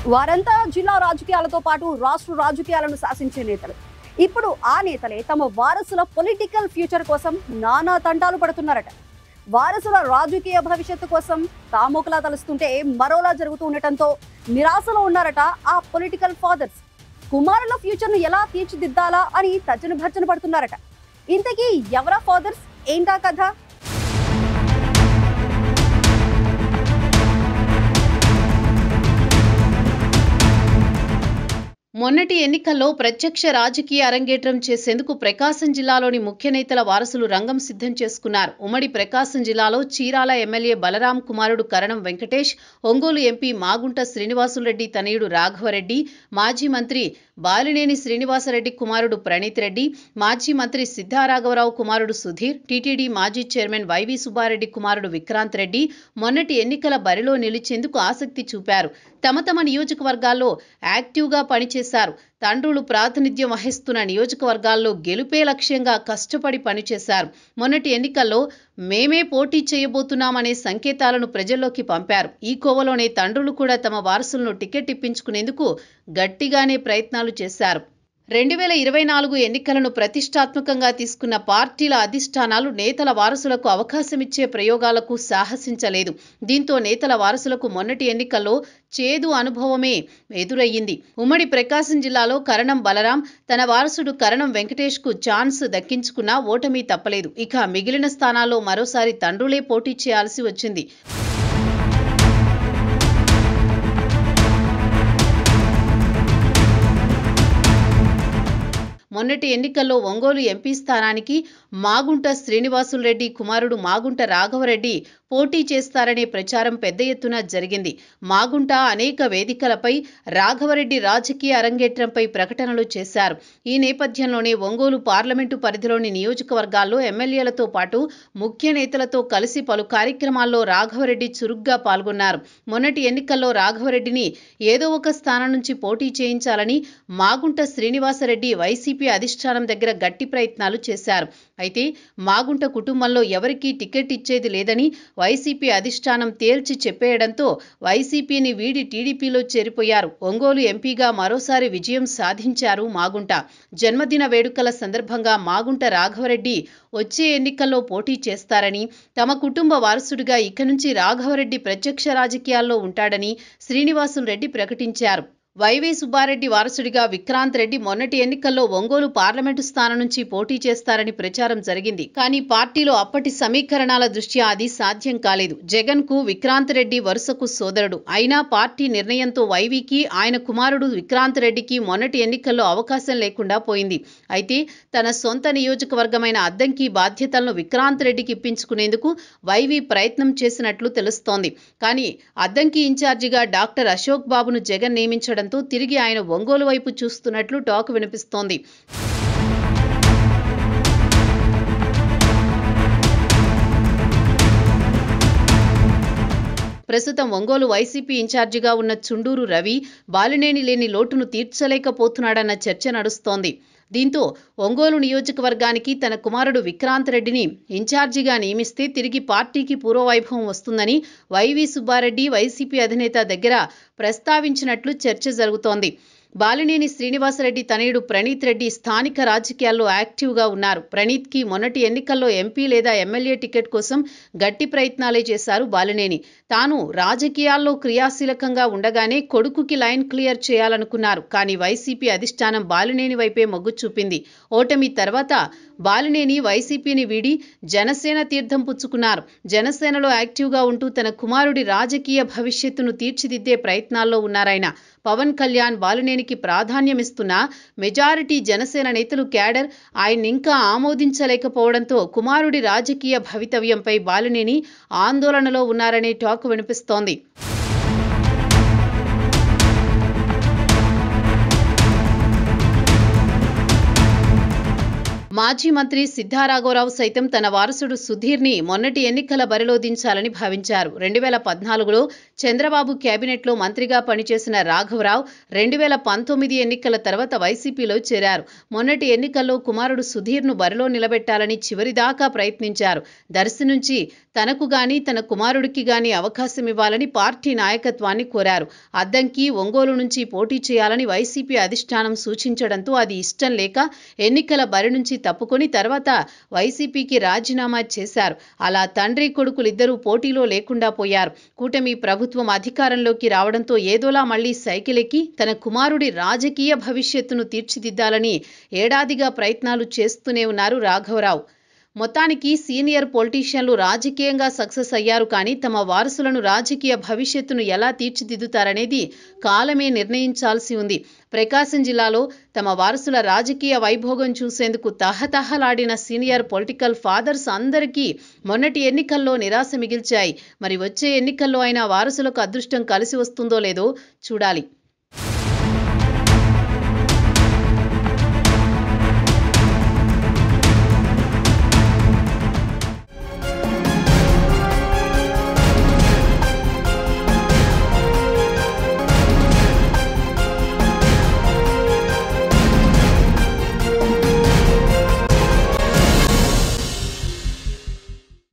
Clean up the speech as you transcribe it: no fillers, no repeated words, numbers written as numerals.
వారంతా జిల్లా రాజకీయాలతో పాటు రాష్ట్ర రాజకీయాలను శాసించే నేతలు. ఇప్పుడు ఆ నేతలే తమ వారసుల పొలిటికల్ ఫ్యూచర్ కోసం నానా తంటాలు పడుతున్నారట. వారసుల రాజకీయ భవిష్యత్తు కోసం తామొకలా తలుస్తుంటే మరోలా జరుగుతూ ఉండటంతో నిరాశలో ఉన్నారట ఆ పొలిటికల్ ఫాదర్స్. కుమారుల ఫ్యూచర్ ను ఎలా తీర్చిదిద్దాలా అని తర్జన భర్జన పడుతున్నారట. ఇంతకీ ఎవరా ఫాదర్స్, ఏంటా కథ? మొన్నటి ఎన్నికల్లో ప్రత్యక్ష రాజకీయ అరంగేట్రం చేసేందుకు ప్రకాశం జిల్లాలోని ముఖ్య నేతల వారసులు రంగం సిద్ధం చేసుకున్నారు. ఉమ్మడి ప్రకాశం జిల్లాలో చీరాల ఎమ్మెల్యే బలరాం కుమారుడు కరణం వెంకటేష్, ఒంగోలు ఎంపీ మాగుంట శ్రీనివాసులరెడ్డి తనయుడు రాఘవరెడ్డి, మాజీ మంత్రి బాలినేని శ్రీనివాసరెడ్డి కుమారుడు ప్రణీత్ రెడ్డి, మాజీ మంత్రి సిద్ధారాఘవరావు కుమారుడు సుధీర్, టీటీడీ మాజీ చైర్మన్ వైవి సుబ్బారెడ్డి కుమారుడు విక్రాంత్ రెడ్డి మొన్నటి ఎన్నికల బరిలో నిలిచేందుకు ఆసక్తి చూపారు. తమ నియోజకవర్గాల్లో యాక్టివ్గా పనిచేశారు. తండ్రులు ప్రాతినిధ్యం వహిస్తున్న నియోజకవర్గాల్లో గెలుపే లక్ష్యంగా కష్టపడి పనిచేశారు. మొన్నటి ఎన్నికల్లో మేమే పోటీ చేయబోతున్నామనే సంకేతాలను ప్రజల్లోకి పంపారు. ఈ కోవలోనే తండ్రులు కూడా తమ వారసులను టికెట్ ఇప్పించుకునేందుకు గట్టిగానే ప్రయత్నాలు చేశారు. 2024 ఎన్నికలను ప్రతిష్టాత్మకంగా తీసుకున్న పార్టీల అధిష్టానాలు నేతల వారసులకు అవకాశమిచ్చే ప్రయోగాలకు సాహసించలేదు. దీంతో నేతల వారసులకు మొన్నటి ఎన్నికల్లో చేదు అనుభవమే ఎదురయ్యింది. ఉమ్మడి ప్రకాశం జిల్లాలో కరణం బలరాం తన వారసుడు కరణం వెంకటేష్కు ఛాన్స్ దక్కించుకున్నా ఓటమి తప్పలేదు. ఇక మిగిలిన స్థానాల్లో మరోసారి తండ్రులే పోటీ చేయాల్సి వచ్చింది. మొన్నటి ఎన్నికల్లో ఒంగోలు ఎంపీ స్థానానికి మాగుంట శ్రీనివాసులరెడ్డి కుమారుడు మాగుంట రాఘవరెడ్డి పోటీ చేస్తారనే ప్రచారం పెద్ద ఎత్తున జరిగింది. మాగుంట అనేక వేదికలపై రాఘవరెడ్డి రాజకీయ అరంగేట్రంపై ప్రకటనలు చేశారు. ఈ నేపథ్యంలోనే ఒంగోలు పార్లమెంటు పరిధిలోని నియోజకవర్గాల్లో ఎమ్మెల్యేలతో పాటు ముఖ్య నేతలతో కలిసి పలు కార్యక్రమాల్లో రాఘవరెడ్డి చురుగ్గా పాల్గొన్నారు. మొన్నటి ఎన్నికల్లో రాఘవరెడ్డిని ఏదో ఒక స్థానం నుంచి పోటీ చేయించాలని మాగుంట శ్రీనివాసరెడ్డి వైసీపీ అధిష్టానం దగ్గర గట్టి ప్రయత్నాలు చేశారు. అయితే మాగుంట కుటుంబంలో ఎవరికీ టికెట్ ఇచ్చేది లేదని వైసీపీ అధిష్టానం తేల్చి చెప్పేయడంతో వైసీపీని వీడి టీడీపీలో చేరిపోయారు. ఒంగోలు ఎంపీగా మరోసారి విజయం సాధించారు మాగుంట. జన్మదిన వేడుకల సందర్భంగా మాగుంట రాఘవరెడ్డి వచ్చే ఎన్నికల్లో పోటీ చేస్తారని, తమ కుటుంబ వారసుడిగా ఇక నుంచి రాఘవరెడ్డి ప్రత్యక్ష రాజకీయాల్లో ఉంటాడని శ్రీనివాసులరెడ్డి ప్రకటించారు. వైవి సుబ్బారెడ్డి వారసుడిగా విక్రాంత్ రెడ్డి మొన్నటి ఎన్నికల్లో ఒంగోలు పార్లమెంటు స్థానం నుంచి పోటీ చేస్తారని ప్రచారం జరిగింది. కానీ పార్టీలో అప్పటి సమీకరణాల దృష్ట్యా అది సాధ్యం కాలేదు. జగన్ కు విక్రాంత్ రెడ్డి వరుసకు సోదరుడు. అయినా పార్టీ నిర్ణయంతో వైవికి ఆయన కుమారుడు విక్రాంత్ రెడ్డికి మొన్నటి ఎన్నికల్లో అవకాశం లేకుండా పోయింది. అయితే తన సొంత నియోజకవర్గమైన అద్దంకి బాధ్యతలను విక్రాంత్ రెడ్డికి ఇప్పించుకునేందుకు వైవి ప్రయత్నం చేసినట్లు తెలుస్తోంది. కానీ అద్దంకి ఇన్ఛార్జిగా డాక్టర్ అశోక్ బాబును జగన్ నియమించడం తిరిగి ఆయన ఒంగోలు వైపు చూస్తున్నట్లు టాక్ వినిపిస్తోంది. ప్రస్తుతం ఒంగోలు వైసీపీ ఇన్ఛార్జిగా ఉన్న చుండూరు రవి బాలినేని లేని లోటును తీర్చలేకపోతున్నాడన్న చర్చ నడుస్తోంది. దీంతో ఒంగోలు నియోజకవర్గానికి తన కుమారుడు విక్రాంత్ రెడ్డిని ఇన్ఛార్జిగా నియమిస్తే తిరిగి పార్టీకి పూర్వవైభవం వస్తుందని వైవి సుబ్బారెడ్డి వైసీపీ అధినేత దగ్గర ప్రస్తావించినట్లు చర్చ జరుగుతోంది. బాలినేని శ్రీనివాసరెడ్డి తనయుడు ప్రణీత్ రెడ్డి స్థానిక రాజకీయాల్లో యాక్టివ్గా ఉన్నారు. ప్రణీత్కి మొన్నటి ఎన్నికల్లో ఎంపీ లేదా ఎమ్మెల్యే టికెట్ కోసం గట్టి ప్రయత్నాలే చేశారు బాలినేని. తాను రాజకీయాల్లో క్రియాశీలకంగా ఉండగానే కొడుకుకి లైన్ క్లియర్ చేయాలనుకున్నారు. కానీ వైసీపీ అధిష్టానం బాలినేని వైపే మొగ్గు చూపింది. ఓటమి తర్వాత బాలినేని వైసీపీని వీడి జనసేన తీర్థం పుచ్చుకున్నారు. జనసేనలో యాక్టివ్గా ఉంటూ తన కుమారుడి రాజకీయ భవిష్యత్తును తీర్చిదిద్దే ప్రయత్నాల్లో ఉన్నారాయన. పవన్ కళ్యాణ్ బాలినేనికి ప్రాధాన్యమిస్తున్న మెజారిటీ జనసేన నేతలు క్యాడర్ ఆయన్నింకా ఆమోదించలేకపోవడంతో కుమారుడి రాజకీయ భవితవ్యంపై బాలినేని ఆందోళనలో ఉన్నారనే టాక్ వినిపిస్తోంది. మాజీ మంత్రి సిద్ధారాఘవరావు సైతం తన వారసుడు సుధీర్ని మొన్నటి ఎన్నికల బరిలో దించాలని భావించారు. 2014లో చంద్రబాబు కేబినెట్లో మంత్రిగా పనిచేసిన రాఘవరావు 2019 ఎన్నికల తర్వాత వైసీపీలో చేరారు. మొన్నటి ఎన్నికల్లో కుమారుడు సుధీర్ను బరిలో నిలబెట్టాలని చివరిదాకా ప్రయత్నించారు. దర్శి నుంచి తనకు గాని తన కుమారుడికి గాని అవకాశం ఇవ్వాలని పార్టీ నాయకత్వాన్ని కోరారు. అద్దంకి, ఒంగోలు నుంచి పోటీ చేయాలని వైసీపీ అధిష్టానం సూచించడంతో అది ఇష్టం లేక ఎన్నికల బరి నుంచి తప్పుకొని తర్వాత వైసీపీకి రాజీనామా చేశారు. అలా తండ్రి కొడుకులిద్దరూ పోటీలో లేకుండా పోయారు. కూటమి ప్రభుత్వం అధికారంలోకి రావడంతో ఏదోలా మళ్లీ సైకిల్ ఎక్కి తన కుమారుడి రాజకీయ భవిష్యత్తును తీర్చిదిద్దాలని ఏడాదిగా ప్రయత్నాలు చేస్తూనే ఉన్నారు రాఘవరావు. మొత్తానికి సీనియర్ పొలిటీషియన్లు రాజకీయంగా సక్సెస్ అయ్యారు. కానీ తమ వారసులను రాజకీయ భవిష్యత్తును ఎలా తీర్చిదిద్దుతారనేది కాలమే నిర్ణయించాల్సి ఉంది. ప్రకాశం జిల్లాలో తమ వారసుల రాజకీయ వైభోగం చూసేందుకు తహతహలాడిన సీనియర్ పొలిటికల్ ఫాదర్స్ అందరికీ మొన్నటి ఎన్నికల్లో నిరాశ మిగిల్చాయి. మరి వచ్చే ఎన్నికల్లో అయినా వారసులకు అదృష్టం కలిసి వస్తుందో లేదో చూడాలి.